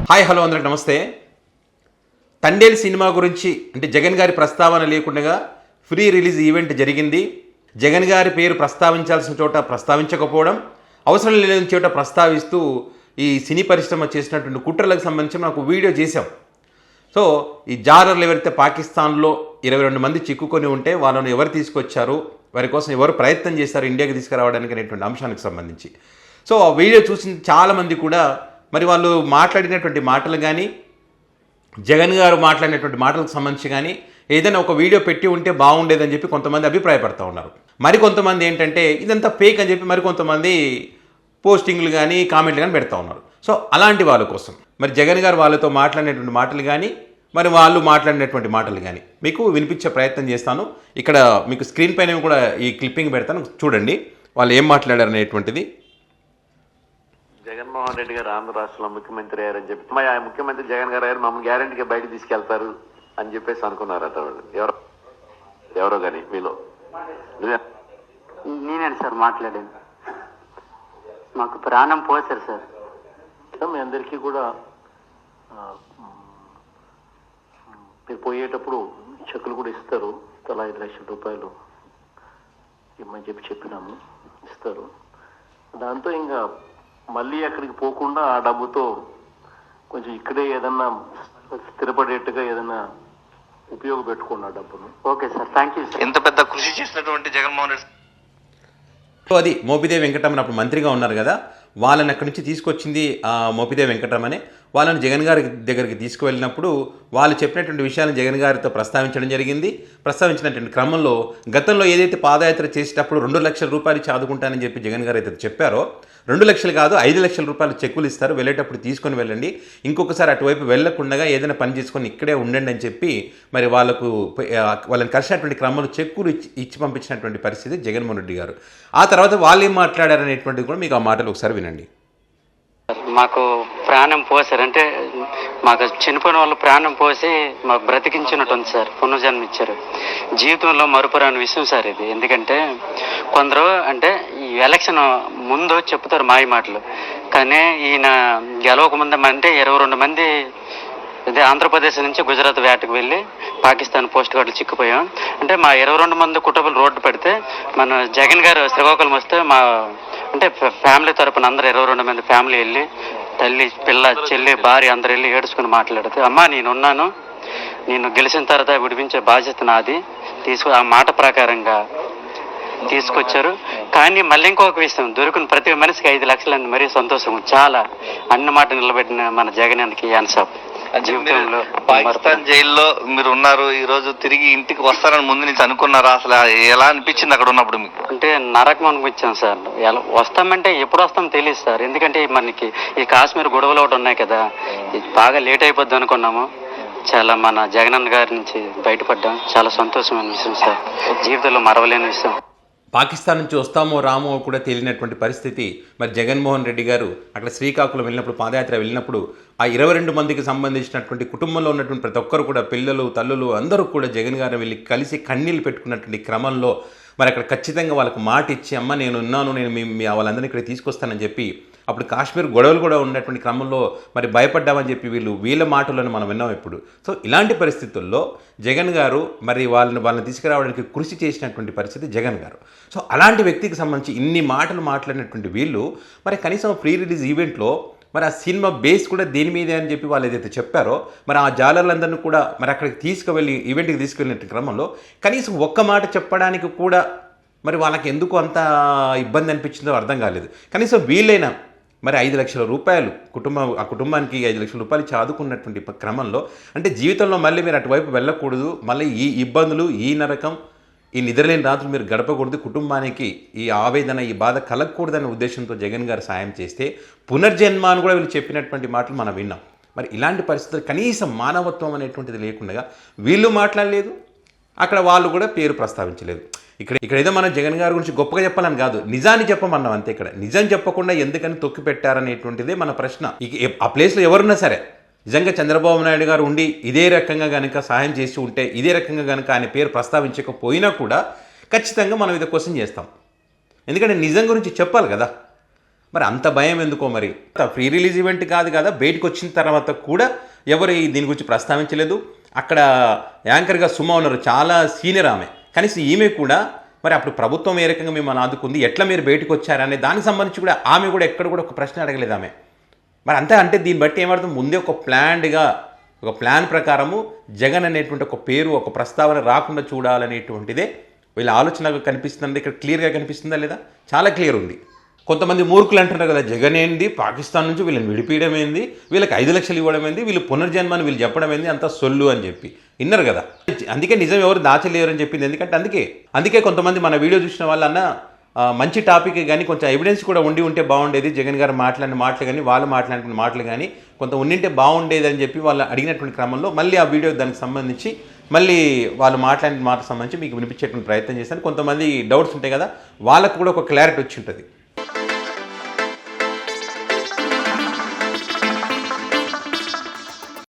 Hi hello అందరికి నమస్తే. Thandel cinema గురించి అంటే జగన్ గారి ప్రస్తావన లేకుండా ఫ్రీ రిలీజ్ ఈవెంట్ జరిగింది. జగన్ గారి పేరు ప్రస్తావించాల్సిన చోట ప్రస్తావించకపోవడం, అవసరం లేని చోట ప్రస్తావిస్తూ ఈ సినీ పరిశ్రమ చేసినటువంటి కుట్రలకు సంబంధించి మనకు వీడియో చేశాం. సో ఈ జారర్లు ఎవరైతే పాకిస్తాన్లో 22 మంది చిక్కుకొని ఉంటే వాళ్ళను ఎవరు తీసుకొచ్చారు, వారి కోసం ఎవరు ప్రయత్నం చేశారు ఇండియాకి తీసుకురావడానికి అనేటువంటి అంశానికి సంబంధించి సో ఆ వీడియో చూసిన చాలామంది కూడా మరి వాళ్ళు మాట్లాడినటువంటి మాటలు కానీ, జగన్ గారు మాట్లాడినటువంటి మాటలకు సంబంధించి కానీ ఏదైనా ఒక వీడియో పెట్టి ఉంటే బాగుండేదని చెప్పి కొంతమంది అభిప్రాయపడుతూ ఉన్నారు. మరికొంతమంది ఏంటంటే ఇదంతా ఫేక్ అని చెప్పి మరికొంతమంది పోస్టింగ్లు కానీ కామెంట్లు కానీ పెడతా ఉన్నారు. సో అలాంటి వాళ్ళ కోసం మరి జగన్ గారు వాళ్ళతో మాట్లాడినటువంటి మాటలు కానీ, మరి వాళ్ళు మాట్లాడినటువంటి మాటలు కానీ మీకు వినిపించే ప్రయత్నం చేస్తాను. ఇక్కడ మీకు స్క్రీన్ పైన కూడా ఈ క్లిప్పింగ్ పెడతాను, చూడండి వాళ్ళు ఏం మాట్లాడారు అనేటువంటిది. జగన్మోహన్ రెడ్డి గారు ఆంధ్ర రాష్ట్రంలో ముఖ్యమంత్రి అయ్యారని చెప్పి ఆ ముఖ్యమంత్రి జగన్ గారు అయ్యారు, మమ్మల్ని గ్యారెంటీగా బయట తీసుకెళ్తారు అని చెప్పేసి అనుకున్నారట వాళ్ళు. ఎవరో కానీ మీలో నేనండి సార్ మాట్లాడాను. మాకు ప్రాణం పోసారు సార్. మీ అందరికీ కూడా మీరు పోయేటప్పుడు చెక్కులు కూడా ఇస్తారు, తలా 5 లక్షల రూపాయలు ఇమ్మని చెప్పినాము, ఇస్తారు. దాంతో ఇంకా మళ్ళీ అక్కడికి పోకుండా ఆ డబ్బుతో కొంచెం ఇక్కడే ఏదన్నా స్థిరపడేట్టుగా ఏదన్నా ఉపయోగపెట్టుకున్న డబ్బును. Okay sir, thank you sir. ఎంత పెద్ద కృషి చేసినటువంటి జగన్మోహన్ రెడ్డి. సో అది మోపిదేవి వెంకటరమణ అప్పుడు మంత్రిగా ఉన్నారు కదా, వాళ్ళని అక్కడి నుంచి తీసుకొచ్చింది మోపిదేవి వెంకటరమణే. వాళ్ళని జగన్ గారి దగ్గరికి తీసుకువెళ్ళినప్పుడు వాళ్ళు చెప్పినటువంటి విషయాలను జగన్ గారితో ప్రస్తావించడం జరిగింది. ప్రస్తావించినటువంటి క్రమంలో గతంలో ఏదైతే పాదయాత్ర చేసేటప్పుడు 2 లక్షల రూపాయలు చదువుకుంటానని చెప్పి జగన్ గారు అయితే చెప్పారో, 2 లక్షలు కాదు 5 లక్షల రూపాయలు చెక్కులు ఇస్తారు, వెళ్ళేటప్పుడు తీసుకొని వెళ్ళండి, ఇంకొకసారి అటువైపు వెళ్ళకుండా ఏదైనా పని చేసుకొని ఇక్కడే ఉండండి అని చెప్పి మరి వాళ్ళని కలిసినటువంటి క్రమంలో చెక్కులు ఇచ్చి పంపించినటువంటి పరిస్థితి జగన్మోహన్ రెడ్డి గారు. ఆ తర్వాత వాళ్ళు ఏం మాట్లాడారనేటువంటిది కూడా మీకు ఆ మాటలు ఒకసారి వినండి. మాకు ప్రాణం పోసారు అంటే మాకు చనిపోయిన వాళ్ళు ప్రాణం పోసి మాకు బ్రతికించినట్టు ఉంది సార్, పునర్జన్మ ఇచ్చారు. జీవితంలో మరుపురాని విషయం సార్ ఇది. ఎందుకంటే కొందరు అంటే ఈ ఎలక్షన్ ముందు చెప్తారు మాయ మాటలు, కానీ ఈయన గెలవక ముందు అంటే 22 మంది అదే ఆంధ్రప్రదేశ్ నుంచి గుజరాత్ వేటకు వెళ్ళి పాకిస్తాన్ పోస్ట్ గార్డులు చిక్కిపోయాం. అంటే మా 22 మంది కుటుంబాలు రోడ్డు పెడితే మన జగన్ గారు శ్రీకాకుళం వస్తే మా అంటే ఫ్యామిలీ తరపున అందరూ 22 మంది ఫ్యామిలీ వెళ్ళి తల్లి పిల్ల చెల్లి భార్య అందరు వెళ్ళి ఏడుచుకుని మాట్లాడితే, అమ్మా నేనున్నాను, నేను గెలిచిన తర్వాత విడిపించే బాధ్యత నాది ఆ మాట ప్రకారంగా తీసుకొచ్చారు. కానీ మళ్ళీ ఇంకొక విషయం, దొరికిన ప్రతి మనిషికి 5 లక్షలని మరీ సంతోషం. చాలా అన్న మాట నిలబెట్టిన మన జగన్కి యాన్సాప్. జీవితంలో పాకిస్తాన్ జైల్లో మీరు ఉన్నారు, ఈ రోజు తిరిగి ఇంటికి వస్తారని ముందు నుంచి అనుకున్నారా? అసలు ఎలా అనిపించింది అక్కడ ఉన్నప్పుడు మీకు? అంటే నరకం అనిపించాం సార్. ఎలా వస్తామంటే ఎప్పుడు వస్తాం తెలియదు సార్. ఎందుకంటే మనకి ఈ కాశ్మీర్ గొడవలు ఒకటి ఉన్నాయి కదా, బాగా లేట్ అయిపోద్ది అనుకున్నాము. చాలా మన జగనన్న గారి నుంచి బయటపడ్డాం, చాలా సంతోషమైన విషయం సార్, జీవితంలో మరవలేని విషయం. పాకిస్తాన్ నుంచి వస్తామో రామో కూడా తెలియనటువంటి పరిస్థితి. మరి జగన్మోహన్ రెడ్డి గారు అక్కడ శ్రీకాకుళం వెళ్ళినప్పుడు, పాదయాత్ర వెళ్ళినప్పుడు ఆ 22 మందికి సంబంధించినటువంటి కుటుంబంలో ఉన్నటువంటి ప్రతి ఒక్కరు కూడా, పిల్లలు తల్లులు అందరూ కూడా జగన్ గారిని వెళ్ళి కలిసి కన్నీళ్ళు పెట్టుకున్నటువంటి క్రమంలో మరి అక్కడ ఖచ్చితంగా వాళ్ళకు మాట ఇచ్చి, అమ్మ నేను ఉన్నాను, నేను మీ వాళ్ళందరినీ ఇక్కడ తీసుకొస్తానని చెప్పి, అప్పుడు కాశ్మీర్ గొడవలు కూడా ఉన్నటువంటి క్రమంలో మరి భయపడ్డామని చెప్పి వీళ్ళ మాటలను మనం విన్నాం ఇప్పుడు. సో ఇలాంటి పరిస్థితుల్లో జగన్ గారు మరి వాళ్ళని తీసుకురావడానికి కృషి చేసినటువంటి పరిస్థితి జగన్ గారు. సో అలాంటి వ్యక్తికి సంబంధించి ఇన్ని మాటలు మాట్లాడినటువంటి వీళ్ళు మరి కనీసం ప్రీ రిలీజ్ ఈవెంట్లో మరి ఆ సినిమా బేస్ కూడా దేని మీదే అని చెప్పి వాళ్ళు ఏదైతే చెప్పారో, మరి ఆ జాలర్లందరినీ కూడా మరి అక్కడికి తీసుకువెళ్ళి ఈవెంట్కి తీసుకెళ్ళిన క్రమంలో కనీసం ఒక్క మాట చెప్పడానికి కూడా మరి వాళ్ళకి ఎందుకు అంత ఇబ్బంది అనిపించిందో అర్థం కాలేదు. కనీసం వీళ్ళైనా మరి 5 లక్షల రూపాయలు ఆ కుటుంబానికి 5 లక్షల రూపాయలు చదువుకున్నటువంటి క్రమంలో అంటే జీవితంలో మళ్ళీ మీరు అటువైపు వెళ్ళకూడదు, మళ్ళీ ఈ ఇబ్బందులు, ఈ నరకం, ఈ నిద్రలేని రాత్రులు మీరు గడపకూడదు, కుటుంబానికి ఈ ఆవేదన, ఈ బాధ కలగకూడదనే ఉద్దేశంతో జగన్ గారు సాయం చేస్తే పునర్జన్మ అని కూడా వీళ్ళు చెప్పినటువంటి మాటలు మనం విన్నాం. మరి ఇలాంటి పరిస్థితులు కనీసం మానవత్వం అనేటువంటిది లేకుండా వీళ్ళు మాట్లాడలేదు, అక్కడ వాళ్ళు కూడా పేరు ప్రస్తావించలేదు. ఇక్కడ ఏదో మనం జగన్ గారి గురించి గొప్పగా చెప్పాలని కాదు, నిజాన్ని చెప్పమన్నాం అంతే. ఇక్కడ నిజం చెప్పకుండా ఎందుకని తొక్కి పెట్టారనేటువంటిదే మన ప్రశ్న. ఆ ప్లేస్లో ఎవరున్నా సరే నిజంగా చంద్రబాబు నాయుడు గారు ఉండి ఇదే రకంగా కనుక సహాయం చేసి ఉంటే, ఇదే రకంగా కనుక ఆయన పేరు ప్రస్తావించకపోయినా కూడా ఖచ్చితంగా మనం ఇది క్వశ్చన్ చేస్తాం. ఎందుకంటే నిజం గురించి చెప్పాలి కదా. మరి అంత భయం ఎందుకో మరి ప్రీ రిలీజ్ ఈవెంట్ కాదు కదా, బయటకు వచ్చిన తర్వాత కూడా ఎవరు దీని గురించి ప్రస్తావించలేదు. అక్కడ యాంకర్గా సుమ ఉన్నారు, చాలా సీనియర్ ఆమె, కనీసం ఈమె కూడా మరి అప్పుడు ప్రభుత్వం ఏ రకంగా మిమ్మల్ని ఆదుకుంది, ఎట్లా మీరు బయటకు వచ్చారనే దానికి సంబంధించి కూడా ఆమె కూడా ఎక్కడ కూడా ఒక ప్రశ్న అడగలేదు ఆమె. మరి అంతే అంటే దీన్ని బట్టి ఏమర్థం, ముందే ఒక ప్లాన్ ప్రకారము జగన్ అనేటువంటి ఒక పేరు, ఒక ప్రస్తావన రాకుండా చూడాలనేటువంటిదే వీళ్ళ ఆలోచనగా కనిపిస్తుంది. ఇక్కడ క్లియర్గా కనిపిస్తుందా లేదా? చాలా క్లియర్ ఉంది. కొంతమంది మూర్ఖులు అంటున్నారు కదా, జగన్ ఏంది, పాకిస్తాన్ నుంచి వీళ్ళని విడిపించడం ఏంది, వీళ్ళకి 5 లక్షలు ఇవ్వడం ఏంది, వీళ్ళు పునర్జన్మని వీళ్ళు చెప్పడం ఏంది, అంతా సొల్లు అని చెప్పి విన్నారు కదా. అందుకే నిజం ఎవరు దాచలేరు అని చెప్పింది. ఎందుకంటే అందుకే కొంతమంది మన వీడియో చూసిన వాళ్ళన్న మంచి టాపిక్ కానీ కొంచెం ఎవిడెన్స్ కూడా ఉంటే బాగుండేది, జగన్ గారు మాట్లాడిన మాటలు కానీ వాళ్ళు మాట్లాడిన మాటలు కానీ కొంత ఉండింటే బాగుండేది అని చెప్పి వాళ్ళు అడిగినటువంటి క్రమంలో మళ్ళీ ఆ వీడియో దానికి సంబంధించి మళ్ళీ వాళ్ళు మాట్లాడిన మాట సంబంధించి మీకు వినిపించేటువంటి ప్రయత్నం చేశాను. కొంతమంది డౌట్స్ ఉంటాయి కదా, వాళ్ళకు కూడా ఒక క్లారిటీ వచ్చి ఉంటుంది.